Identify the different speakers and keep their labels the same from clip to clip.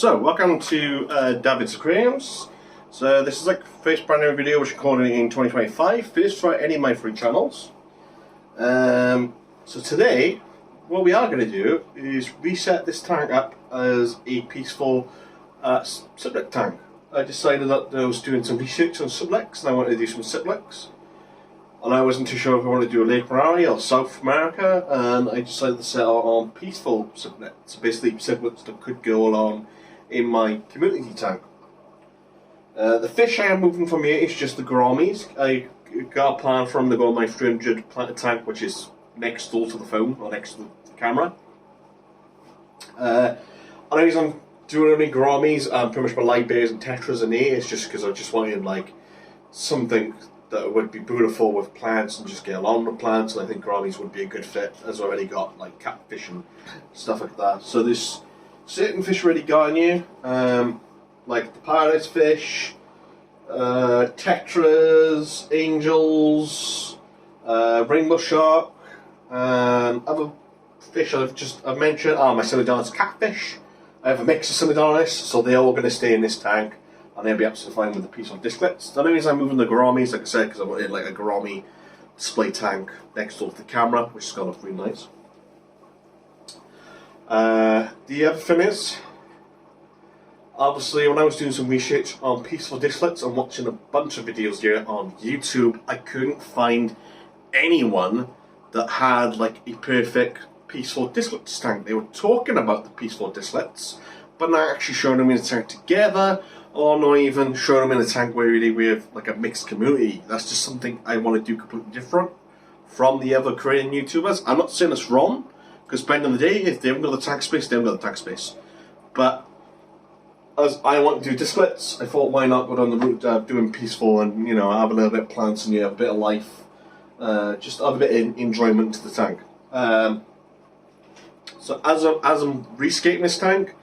Speaker 1: So, welcome to David's Aquariums. So this is like the first brand new video which I'm recording in 2025, first for any of my free channels. So today, what we are going to do is reset this tank up as a peaceful sublet tank. I decided that I was doing some research on sublets and I wanted to do some sublets. And I wasn't too sure if I wanted to do a Lake Marai or South America, and I decided to set out on peaceful sublets. So basically sublets that could go along in my community tank. The fish I am moving from here is just the gouramis. I got a plan for them to go in my 300 planted tank, which is next door to the phone or next to the camera. And the reason I'm doing only gouramis and pretty much my light bears and tetras in here is just because I just wanted like something that would be beautiful with plants and just get along with plants, and I think gouramis would be a good fit as I already got like catfish and stuff like that. So there's certain fish already got in here, like the paradise fish, tetras, angels, rainbow shark, other fish I've mentioned are my Semidarnis catfish. I have a mix of Semidarnis, so they're all going to stay in this tank, and they'll be absolutely fine with the peaceful disclets. The only reason I'm moving the gouramis, like I said, because I wanted like a gourami display tank next door to the camera, which is going to look really nice. The other thing is, obviously when I was doing some research on peaceful disclets and watching a bunch of videos here on YouTube, I couldn't find anyone that had like a perfect peaceful disclets tank. They were talking about the peaceful disclets, but not actually showing them in a tank together, or not even showing them in a tank where really we have like a mixed community. That's just something I want to do completely different from the other Korean YouTubers. I'm not saying it's wrong, because at the end of the day, if they haven't got the tank space, they haven't got the tank space. But as I want to do disclets, I thought why not go down the route of doing peaceful and, you know, have a little bit of plants and, you know, a bit of life, just have a bit of enjoyment to the tank. So as I'm rescaping this tank,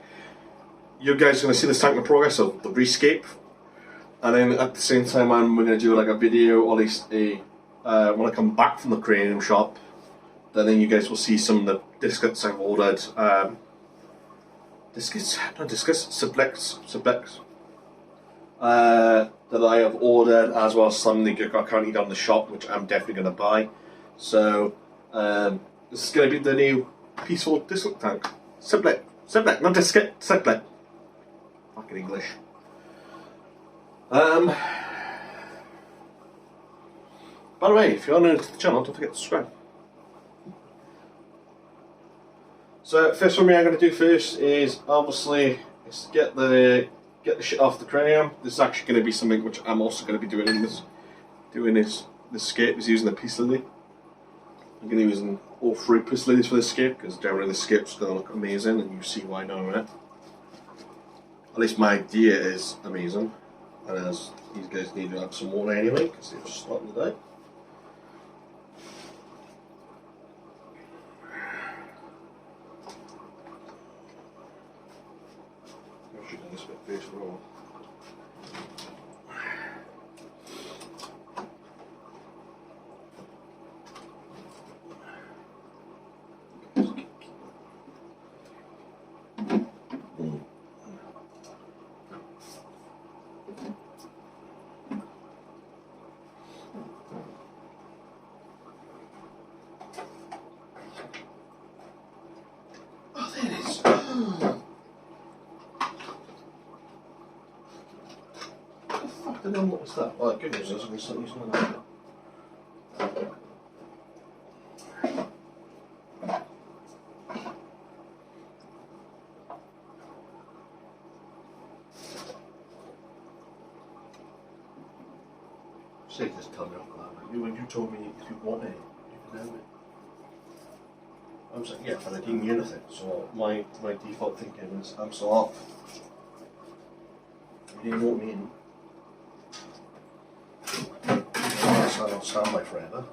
Speaker 1: you guys are going to see this tank in progress of the rescape, and then at the same time I'm going to do like a video, or at least a when I come back from the aquarium shop, then you guys will see some of the disclets I've ordered. Sublets that I have ordered, as well as some that are currently down the shop, which I'm definitely going to buy. So this is going to be the new peaceful disclet tank. Sublet, not disclet, sublet. Fucking English. By the way, if you're new to the channel, don't forget to subscribe. So first one I'm going to do first is obviously get the shit off the aquarium. This is actually going to be something which I'm also going to be doing in this scape is using the piece lily. I'm going to be using all three piece lilies for this scape, because generally the scape's going to look amazing, and you see why now, right? At least my idea is amazing, and as these guys need to have some water anyway, because they're just starting to die. I should do this bit first of all. What was that? Oh, good news is I can start using that. Say this, tell me off that. When you told me if you want it, you can have it. I was like, yeah, but I didn't hear anything. So my default thinking is I'm still off. You didn't want me in. I'm on standby forever.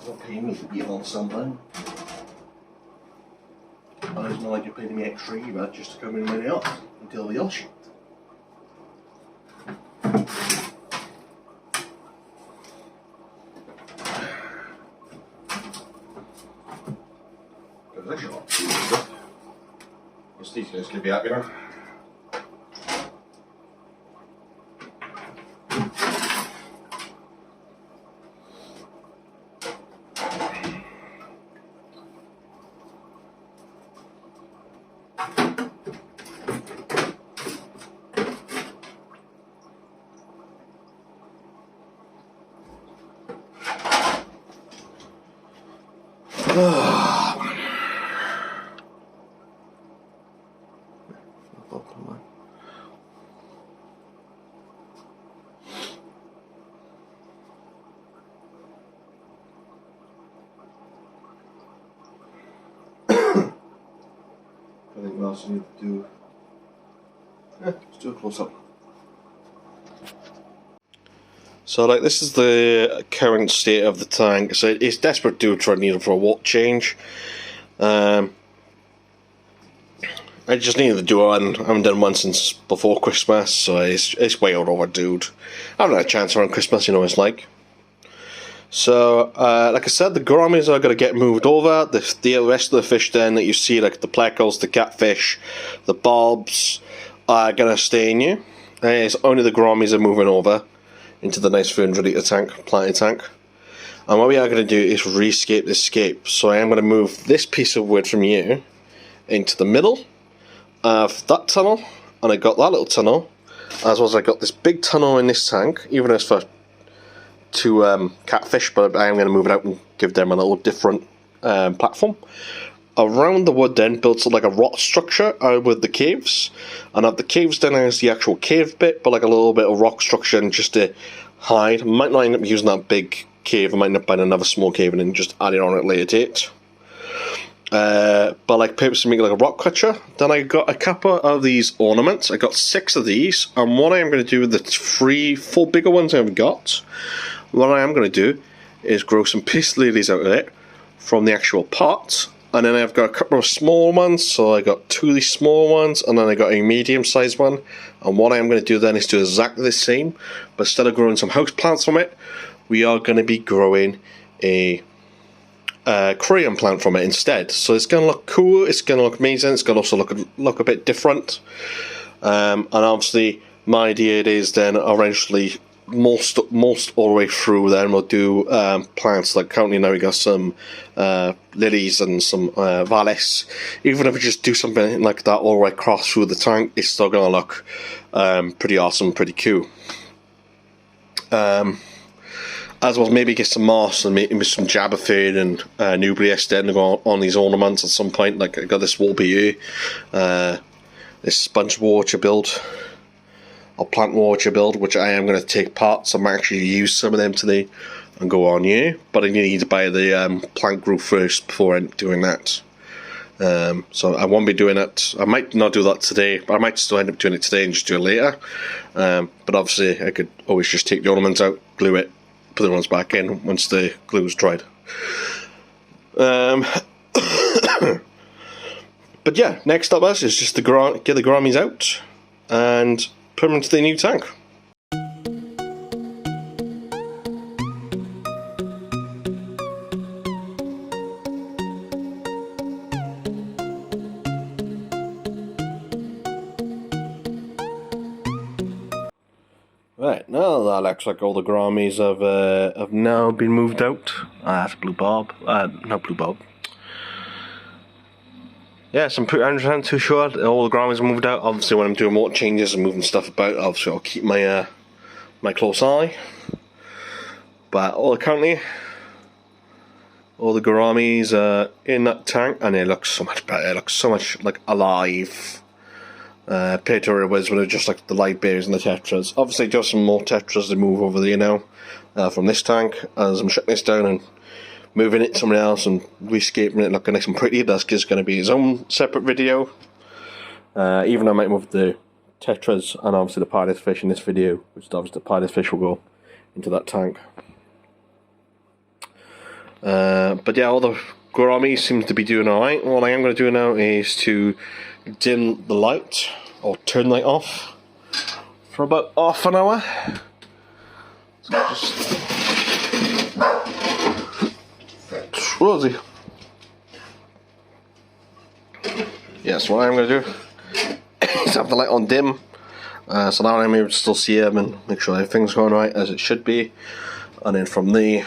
Speaker 1: You're not paying me to be on standby. And it's not like you're paying me extra either just to come in when you're off until the off shift. These guys can be be happy now. I think what else I need to do. Let's do a close up. So like this is the current state of the tank. So it's desperate due to need it for a water change. I just needed to do it, and I haven't done one since before Christmas, so it's way overdue. I haven't had a chance around Christmas, you know what it's like. So, like I said, the gouramis are going to get moved over. The rest of the fish then that you see, like the pleckles, the catfish, the bobs, are going to stay in you. It's only the gouramis are moving over into the nice 300 litre tank, planted tank. And what we are going to do is rescape this scape. So I am going to move this piece of wood from you into the middle of that tunnel, and I got that little tunnel, as well as I got this big tunnel in this tank, even though it's for two catfish, but I am going to move it out and give them a little different platform. Around the wood then builds like a rock structure with the caves, and at the caves then there's the actual cave bit, but like a little bit of rock structure and just to hide. I might not end up using that big cave, I might end up buying another small cave and then just add it on at a later date. But like purposely make like a rock catcher. Then I got a couple of these ornaments. I got 6 of these, and what I am going to do with the 4 bigger ones I've got, what I am going to do is grow some peace lilies out of it from the actual pot, and then I've got a couple of small ones. So I got 2 of these small ones, and then I got a medium sized one. And what I am going to do then is do exactly the same, but instead of growing some house plants from it, we are going to be growing a Aquarium plant from it instead. So it's going to look cool, it's going to look amazing, it's going to also look a bit different. And obviously my idea is then eventually most all the way through then we'll do plants. Like currently now we got some lilies and some vallis. Even if we just do something like that all the way across through the tank, it's still going to look pretty awesome, pretty cool. As well as maybe get some moss and maybe some jabberfoot and nubrius then to go on these ornaments at some point. Like I got this wall this sponge water build, or plant water build, which I am going to take parts. I might actually use some of them today and go on here, but I need to buy the plant group first before I'm doing that. So I won't be doing it. I might not do that today, but I might still end up doing it today and just do it later. But obviously I could always just take the ornaments out, glue it, put the ones back in once the glue is dried. But yeah, next up is just to get the gouramis out and put them into the new tank. Right, now that looks like all the gouramis have now been moved out. That's Blue Bob. Not Blue Bob. Yeah, so I'm pretty 100% too sure all the gouramis are moved out. Obviously when I'm doing water changes and moving stuff about, obviously I'll keep my my close eye. But currently all the gouramis are in that tank, and it looks so much better. It looks so much like alive. Compared to where it was when it was just like the light bears and the tetras. Obviously just some more tetras to move over there now from this tank, as I'm shutting this down and moving it somewhere else and rescaping it looking nice and pretty. That's just going to be his own separate video. Even I might move the tetras and obviously the pilot fish in this video, which is obviously the pilot fish will go into that tank. But yeah, all the gouramis seem to be doing alright. What I am going to do now is to dim the light, or turn the light off, for about half an hour. So just... Where is he? Yes, what I'm going to do have the light on dim, so now I'm able to still see him and make sure everything's going right as it should be. And then from there,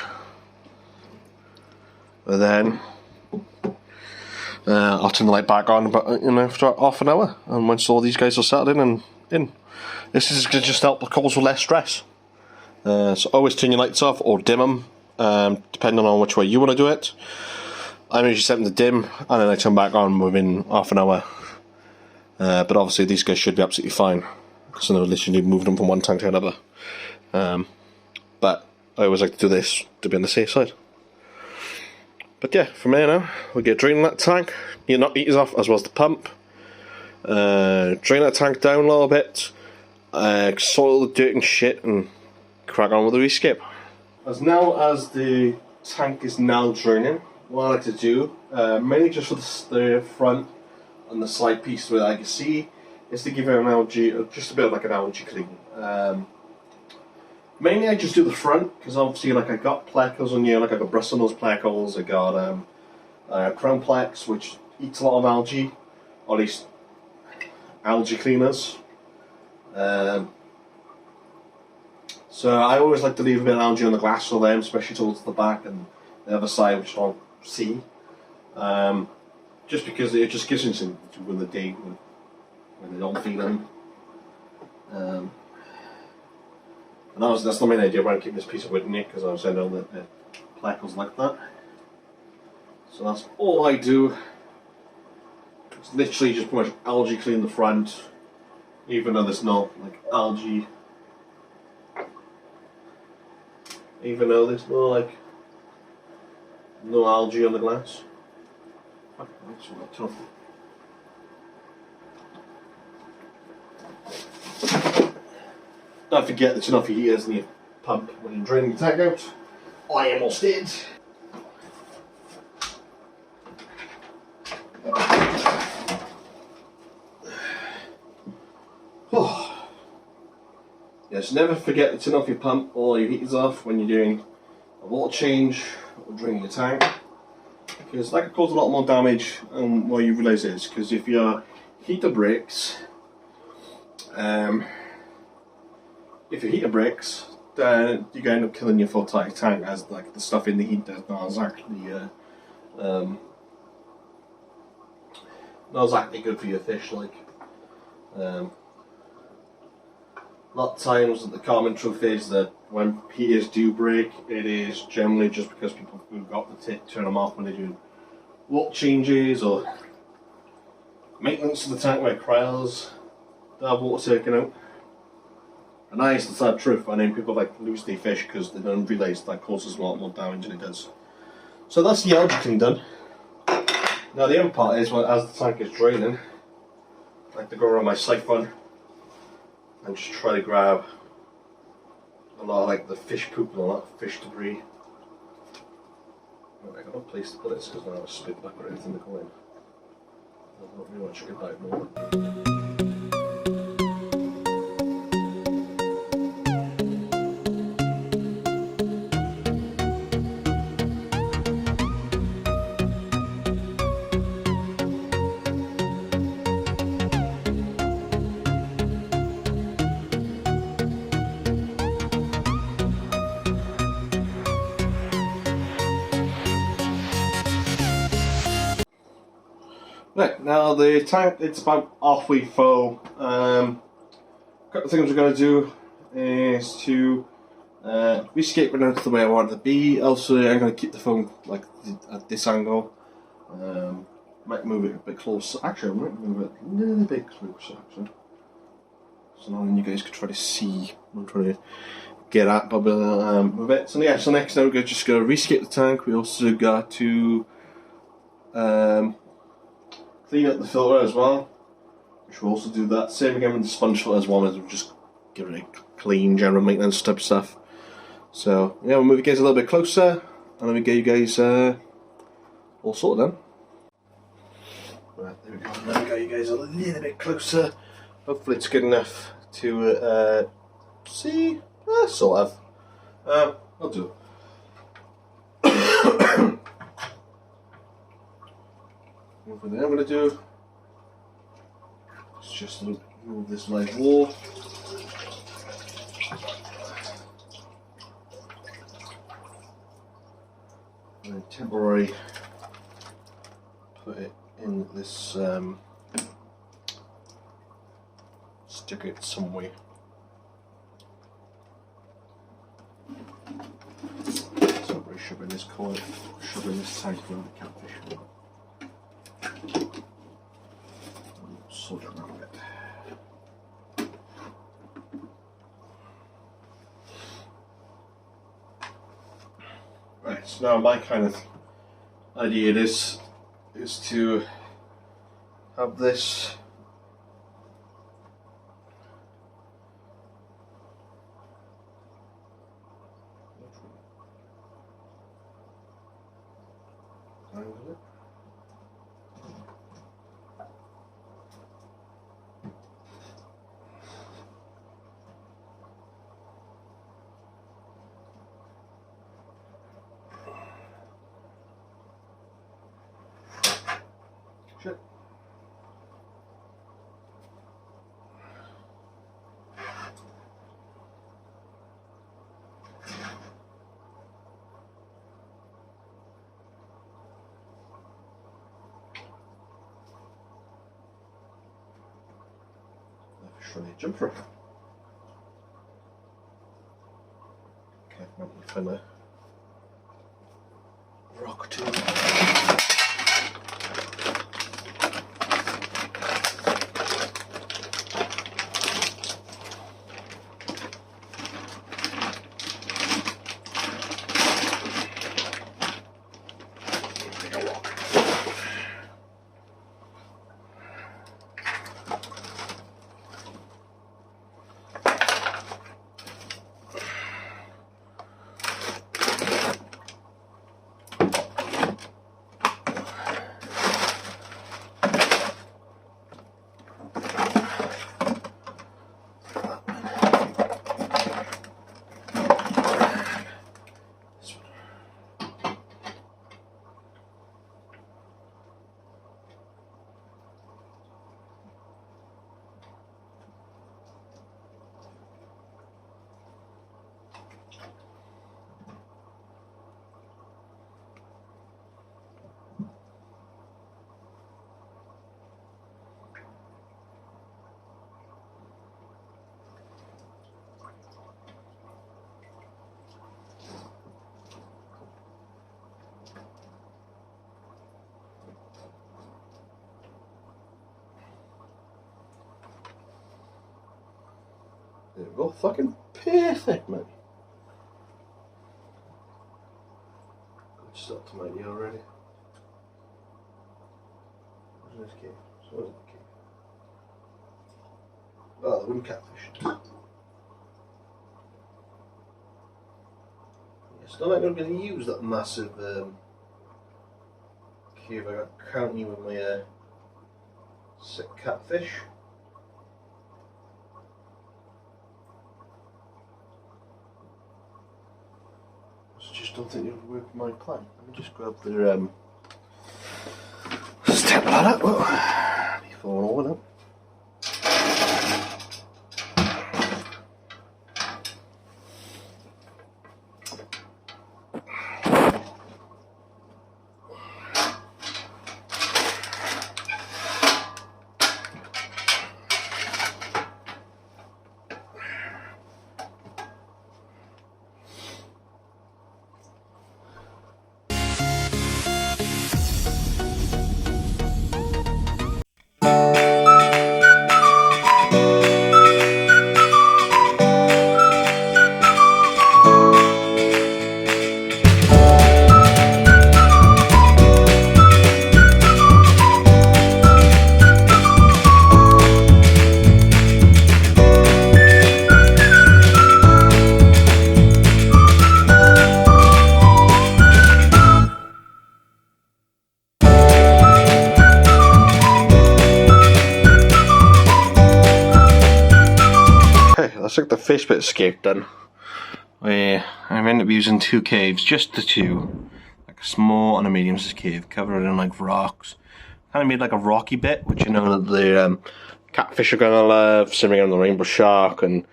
Speaker 1: I'll turn the light back on, but after half an hour, and once all these guys are settled in, this is going to just help cause less stress. So always turn your lights off or dim them, depending on which way you want to do it. I usually set them to dim, and then I turn back on within half an hour. But obviously these guys should be absolutely fine, because I know literally moving them from one tank to another. But I always like to do this to be on the safe side. But yeah, from here now, we get draining that tank, your knock heaters off as well as the pump. Drain that tank down a little bit, soil the dirt and shit, and crack on with the rescape. As now as the tank is now draining, what I like to do, mainly just for the front and the side piece where I can see, is to give it an algae, just a bit of like an algae clean. Mainly I just do the front, because obviously like I got plecos on here, like I got Brussels nose plecos, I got crown plex, which eats a lot of algae, or at least algae cleaners. So I always like to leave a bit of algae on the glass for them, especially towards the back and the other side, which I don't see. Just because it just gives them something to win the day when they don't feed them. And that's the main idea why I'm keeping this piece of wood in it, because I know that the plecos like that. So that's all I do. It's literally just pretty much algae clean the front, even though there's no like algae. Even though there's no algae on the glass. Fuck, that's not tough. Don't forget there's enough heaters in your pump when you're draining your tank out. I almost did. Oh. Yes, never forget to turn off your pump or your heaters off when you're doing a water change or draining your tank, because that could cause a lot more damage than what you realise it is. Because if your heater breaks, then you're going to end up killing your full tank, as like the stuff in the heater is not exactly good for your fish. A lot of times the common truth is that when heaters do break, it is generally just because people forgot to turn them off when they do water changes or maintenance of the tank like cryos that have water taken out. And that is the sad truth. I mean, people lose their fish because they don't realise that causes a lot more damage than it does. So that's the algae clean done. Now the other part is, as the tank is draining, I like to go around my siphon and just try to grab a lot of the fish poop and all that fish debris. I got no place to put it because now I spit back or anything to go in. I don't really want to check it out more. Right, now the tank, it's about halfway full. A couple of things we're going to do is to rescape it out to the way I want it to be. Also, I'm going to keep the phone at this angle. Might move it a bit closer. Actually, I might move it a little bit closer, actually. So now then you guys can try to see what I'm trying to get at, but we'll move it. So yeah, so next now we're just going to rescape the tank. We also got to clean up the filter as well, which we'll also do that. Same again with the sponge filter as well, as we'll just give it a clean, general maintenance type of stuff. So yeah, we'll move you guys a little bit closer, and then we get you guys all sorted then. Right, there we go. Now we got you guys a little bit closer. Hopefully it's good enough to see. Sort of. I'll do it. What I'm going to do is just Remove this live wall. And then temporarily put it in this stick it some way. So we're shoving this coil, shoving this tank around the catfish. Sort it around it. Right, so now my kind of idea is to have this angle it. Shit. Surely jump for it. Okay, I'm going to find a rock too. There we go, fucking perfect, man. Good start to my ear already. Where's this cave? So where's the cave? Oh, the wind catfish. Yes, not like I'm going to use that massive cave I got currently with my sick catfish. Just don't think it would work for my plan. Let me just grab the step ladder. Oh, be falling over now. That's like the fish bit escape done. Where I've ended up using two caves, just the two. Like a small and a medium sized cave, covered in like rocks. Kind of made like a rocky bit, which you know that the catfish are gonna love, swimming around the rainbow shark, and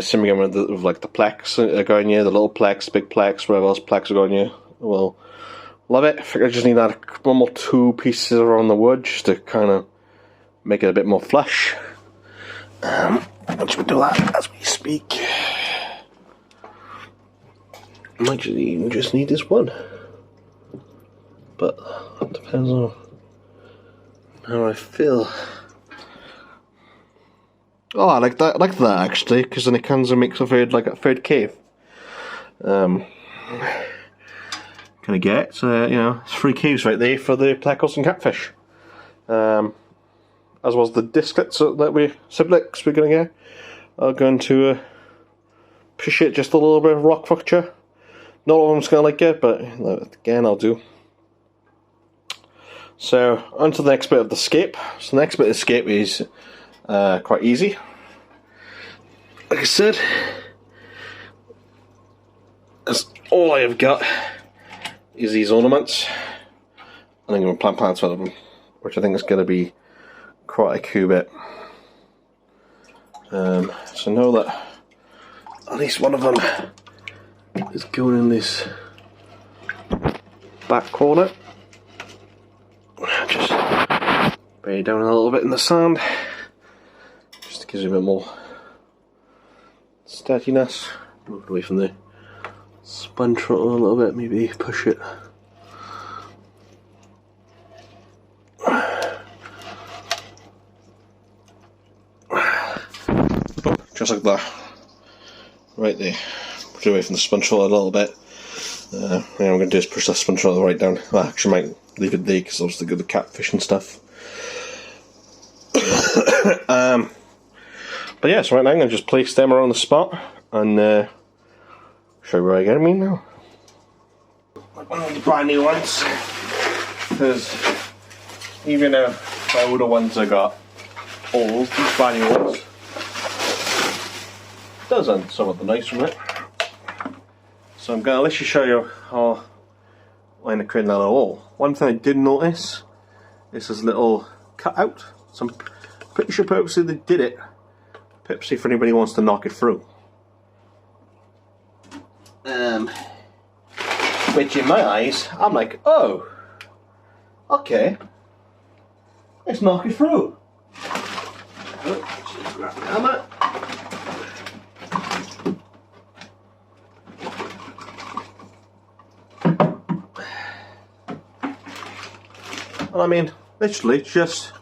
Speaker 1: swimming around with like the plex are going here, the little plex, big plex, whatever else plex are going here. Well, love it. I think I just need that one more 2 pieces around the wood just to kind of make it a bit more flush. Once we do that as we speak, I might even just need this one, but it depends on how I feel. Oh, I like that actually, because then it kind of makes a third cave. Can I get it? So, you know, it's 3 caves right there for the plecos and catfish. As well as the disclets that siblets we're going to get are going to appreciate just a little bit of rock fracture. Not all of them's going to like it, but again, I'll do. So, on to the next bit of the scape. So the next bit of the scape is quite easy. Like I said, that's all I have got is these ornaments. And I'm going to plant plants with them, which I think is going to be quite a cool bit. So know that at least one of them is going in this back corner. Just bury it down a little bit in the sand, just to give it a bit more steadiness. Move it away from the sponge throttle a little bit, maybe push it. Just like that, right there. Push it away from the sponge throttle a little bit. Yeah, what I'm going to do is push that sponge throttle right down. Well, actually, I might leave it there because obviously good the catfish and stuff. But yeah, so right now I'm going to just place them around the spot and show you where I get them in now. Like one of the brand new ones, because even though my older ones I got holes, these brand new ones does end somewhat the nice from it. So I'm going to literally show you how I'm creating that hole. One thing I did notice is this little cutout. So I'm pretty sure purposely they did it, purposely for anybody who wants to knock it through. Which in my eyes, I'm like, oh, okay, let's knock it through. Oh, grab the hammer. And I mean, literally just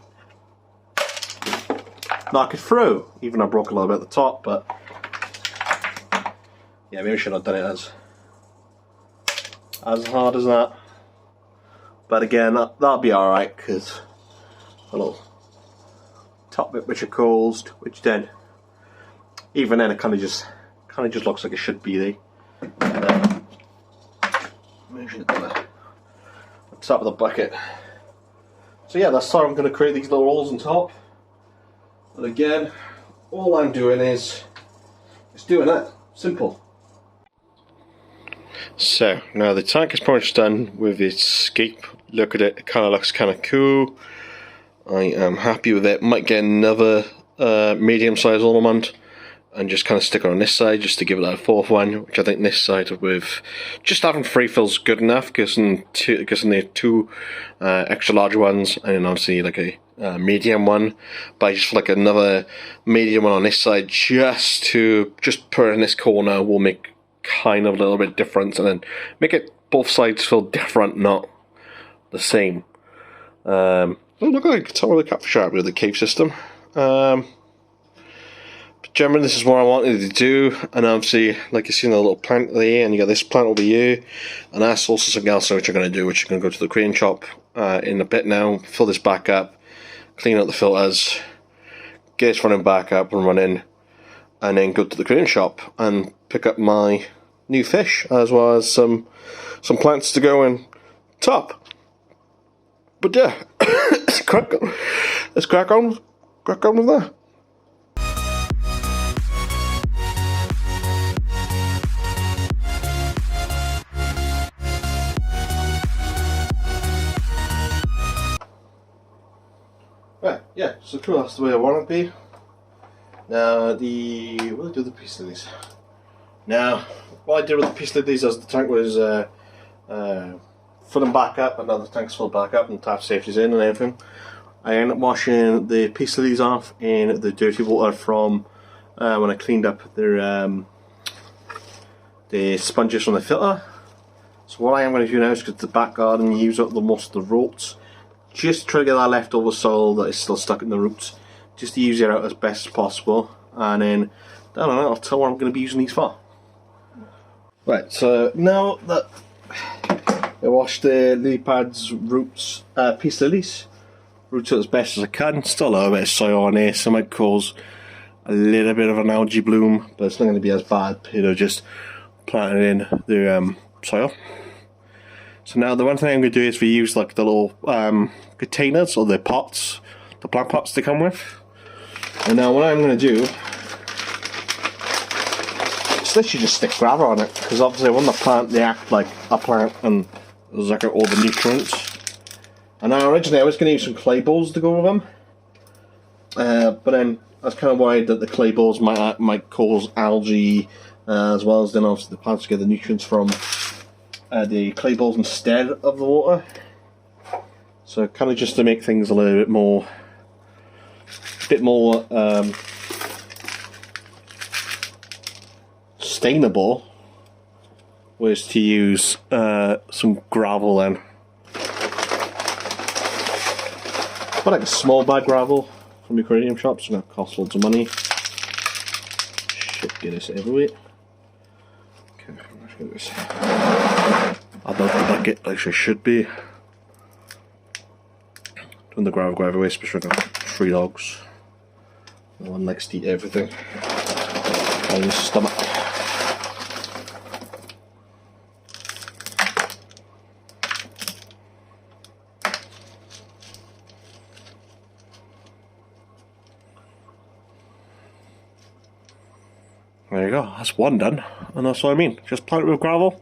Speaker 1: knock it through. Even I broke a little bit at the top, but yeah, maybe I should have done it as hard as that. But again, that'll be alright, because a little top bit which are closed, which then, even then, it kind of just looks like it should be there. Maybe at the top of the bucket. So yeah, that's how I'm going to create these little holes on top. And again, all I'm doing is doing that. Simple. So now the tank is pretty much done with its scape. Look at it, it kind of looks kind of cool. I am happy with it. Might get another medium size ornament and just kind of stick it on this side just to give it that 4th one, which I think this side with just having 3 fills good enough, because in the 2 extra large ones, and then obviously like a medium one, but I just feel like another medium one on this side just put it in this corner will make kind of a little bit difference, and then make it both sides feel different, not the same. Look like it's all the catfish out with the cave system. Generally, this is what I wanted to do, and obviously, like you see in the little plant there, and you got this plant over here, and that's also something else which I'm going to do, which I'm going to go to the crane shop in a bit now, fill this back up, clean out the filters, get this running back up and running, and then go to the crane shop and pick up my new fish, as well as some plants to go in top. But yeah, let's crack on with that. Right, yeah, so cool, that's the way I want it to be. Now, what do I do with the piece lilies? Now, what I did with the piece lilies is the tank was filling back up, and now the tank's filled back up, and tap safety's in and everything. I ended up washing the piece lilies off in the dirty water from when I cleaned up the sponges from the filter. So what I am going to do now is go to the back garden and use up most of the roots, just try to get that leftover soil that is still stuck in the roots, just to use it out as best as possible, and then I don't know, I'll tell what I'm going to be using these for. Right, so now that I washed the lily pads, roots, piece lilies, roots as best as I can, still a little bit of soil on there, so it might cause a little bit of an algae bloom, but it's not going to be as bad, you know, just planting in the soil. So now the one thing I'm going to do is we use like the little containers or the pots, the plant pots they come with. And now what I'm going to do is literally just stick gravel on it, because obviously when the plant, they act like a plant and there's like all the nutrients. And now originally I was going to use some clay balls to go with them, but then I was kind of worried that the clay balls might cause algae, as well as then obviously the plants get the nutrients from the clay balls instead of the water. So kind of just to make things a little bit more sustainable, was to use some gravel then. But like a small bag gravel from the aquarium shops, it's going to cost loads of money. Should get this everywhere. Okay, let's get this. I don't the bucket like I should be. Doing the gravel go everywhere, especially with 3 dogs. One likes to eat everything. And his stomach. There you go, that's one done, and that's what I mean. Just plant it with gravel,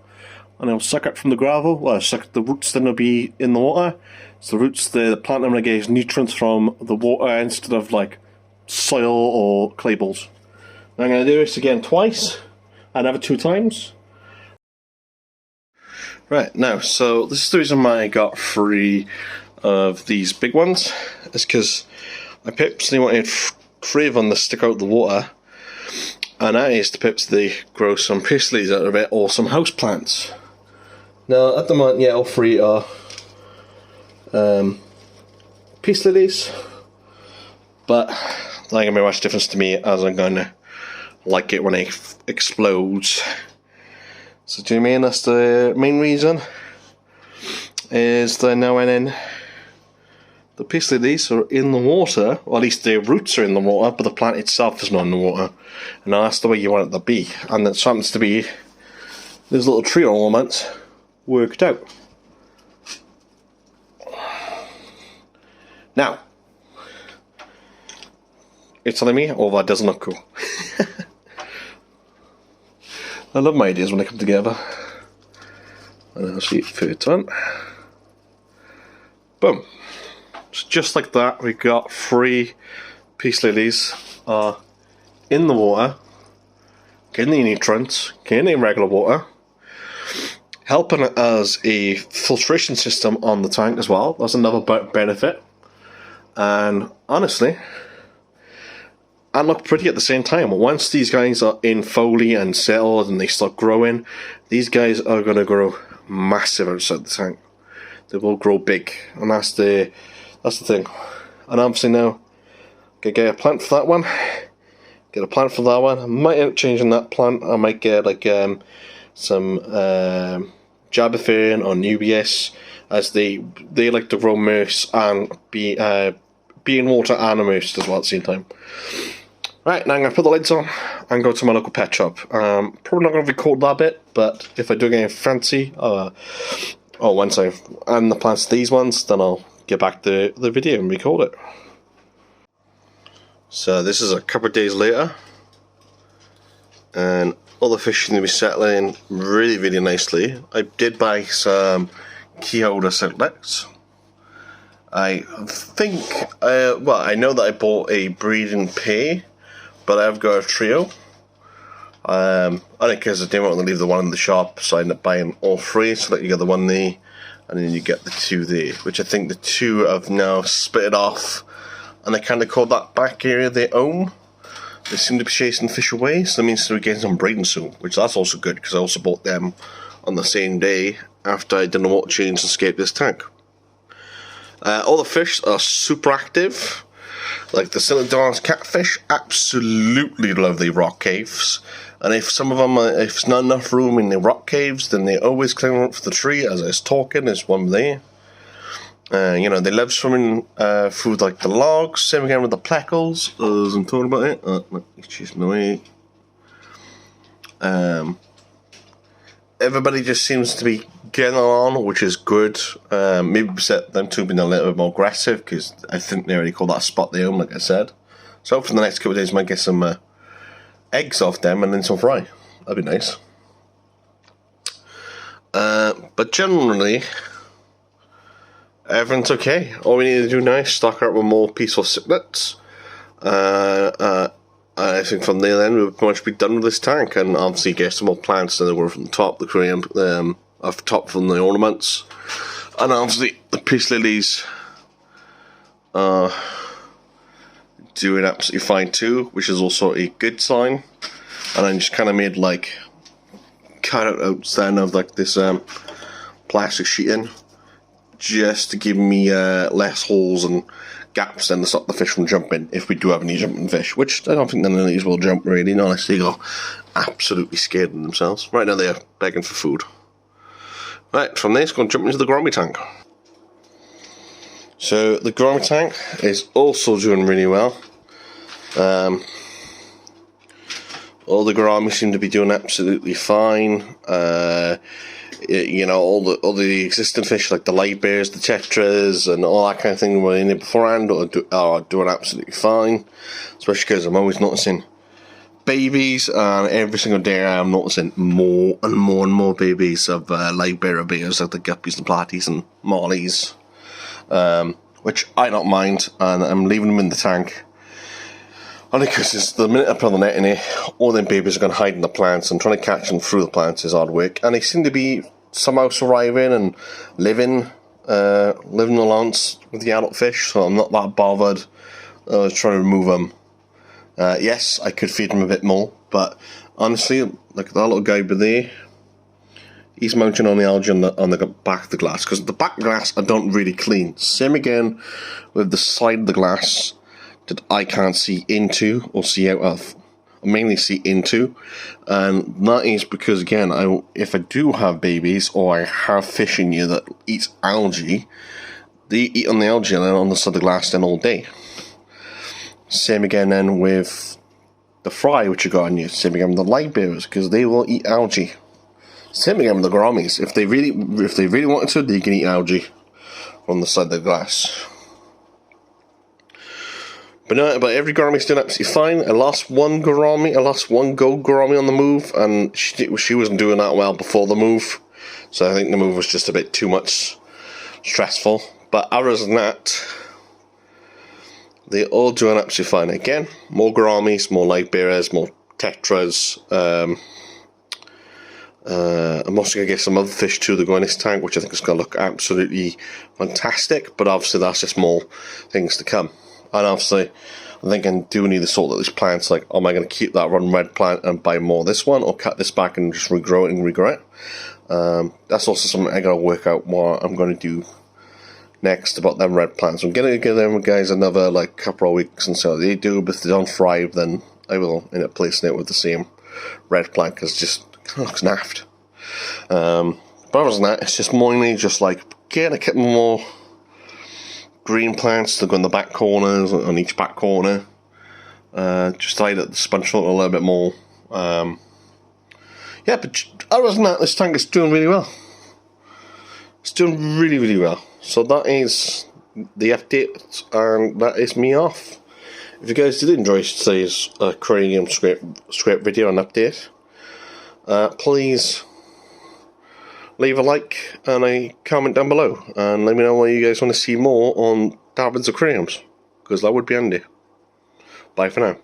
Speaker 1: and it'll suck it from the gravel. Well, suck the roots, then it'll be in the water. So the roots, the plant, I'm going to get nutrients from the water instead of like soil or clay balls. I'm going to do this again twice, another 2 times. Right, now, so this is the reason why I got 3 of these big ones. It's because I purposely wanted 3 of them to stick out the water, and that is to purposely grow some piece lilies out of it, or some house plants. Now, at the moment, yeah, all 3 are piece lilies, but they're not going to be much difference to me, as I'm going to like it when it explodes. So do you mean that's the main reason? Is that now and then the piece lilies are in the water, or at least the roots are in the water, but the plant itself is not in the water. And that's the way you want it to be. And it happens to be these little tree ornaments worked out. Now, you're telling me, oh, that doesn't look cool. I love my ideas when they come together. And I'll see it third time. Boom. So just like that, we got 3 piece lilies in the water, getting the nutrients, getting the regular water, helping it as a filtration system on the tank as well. That's another benefit. And honestly, and look pretty at the same time. Once these guys are in foliage and settled and they start growing, these guys are going to grow massive outside the tank. They will grow big, and that's the thing. And obviously now, get a plant for that one, get a plant for that one. I might end up changing that plant. I might get like some Jabberfern or Nubius, as they like to grow moose and be in water and immersed as well at the same time. Right, now I'm going to put the lids on and go to my local pet shop. Probably not going to record that bit, but if I do get fancy, once I've added the plants to these ones, then I'll get back to the video and record it. So this is a couple of days later, and all the fish seem to be settling really, really nicely. I did buy some key holder selects, I think, well, I know that I bought a breeding pair, but I've got a trio. Only because I didn't want to leave the one in the shop, so I ended up buying all three, so that you get the one there, and then you get the two there, which I think the two have now split it off, and they kind of call that back area their home. They seem to be chasing fish away, so that means they're getting some breeding soon, which that's also good, because I also bought them on the same day after I did the water change and escaped this tank. All the fish are super active. Like the Silodon's catfish, absolutely love the rock caves. And if some of them, if there's not enough room in the rock caves, then they always climb up for the tree. As I was talking, there's one there. You know, they love swimming through like the logs. Same again with the pleckles, as I'm talking about it. Look, he's chasing away. Everybody just seems to be getting along, which is good. Maybe them two being a little bit more aggressive, because I think they already call that spot their own, like I said. So for the next couple of days, I might get some eggs off them and then some fry. That'd be nice. But generally, everything's okay. All we need to do now is stock out with more peaceful cichlids. I think from there then we'll pretty much be done with this tank, and obviously get some more plants that were from the top, the aquarium, off top from the ornaments, and obviously the peace lilies are doing absolutely fine too, which is also a good sign. And I just kind of made like cutouts then of like this plastic sheeting, just to give me less holes and gaps then to stop the fish from jumping, if we do have any jumping fish, which I don't think none of these will jump really, unless they go absolutely scared of themselves. Right now they're begging for food. Right, from there, it's going to jump into the gourami tank. So the gourami tank is also doing really well. All the gourami seem to be doing absolutely fine. You know, all the existing fish like the light bears, the tetras, and all that kind of thing were in it beforehand are doing absolutely fine. Especially because I'm always noticing babies, and every single day I'm noticing more and more and more babies of light bearer bears, like the guppies, the platies, and mollies, which I don't mind, and I'm leaving them in the tank. Only because the minute I put the net in it, all them babies are going to hide in the plants, and trying to catch them through the plants is hard work. And they seem to be somehow surviving and living along with the adult fish, so I'm not that bothered trying to remove them. Yes, I could feed them a bit more, but honestly, like that little guy over there, he's mounting on the algae on the back of the glass, because the back glass I don't really clean. Same again with the side of the glass that I can't see into or see out of. I mainly see into, and that is because, again, if I do have babies or I have fish in here that eat algae, they eat on the algae and then on the side of the glass then all day. Same again then with the fry which you got on you. Same again with the light bearers, because they will eat algae. Same again with the gouramis. If they really wanted to, they can eat algae on the side of the glass. But no, but every gourami's doing absolutely fine. I lost one gold gourami on the move, and she wasn't doing that well before the move. So I think the move was just a bit too much stressful. But other than that, they're all doing absolutely fine. Again, more gouramis, more light bearers, more tetras. I'm also going to get some other fish too that go in this tank, which I think is going to look absolutely fantastic. But obviously that's just more things to come. And obviously, I'm thinking, do we need to sort out these plants? Like, am I going to keep that run red plant and buy more of this one, or cut this back and just regrow it? That's also something I got to work out what I'm going to do next about them red plants. I'm going to give them guys another like couple of weeks and so they do. But if they don't thrive, then I will end up placing it with the same red plant, because it just kind of looks naffed. But other than that, it's just mainly just like getting a couple more green plants to go in the back corners, on each back corner, just to hide the sponge float a little bit more. Yeah, but other than that, this tank is doing really well. It's doing really, really well. So that is the update, and that is me off. If you guys did enjoy today's Aquarium script video and update, please leave a like and a comment down below, and let me know what you guys want to see more on Darwin's Aquariums, because that would be handy. Bye for now.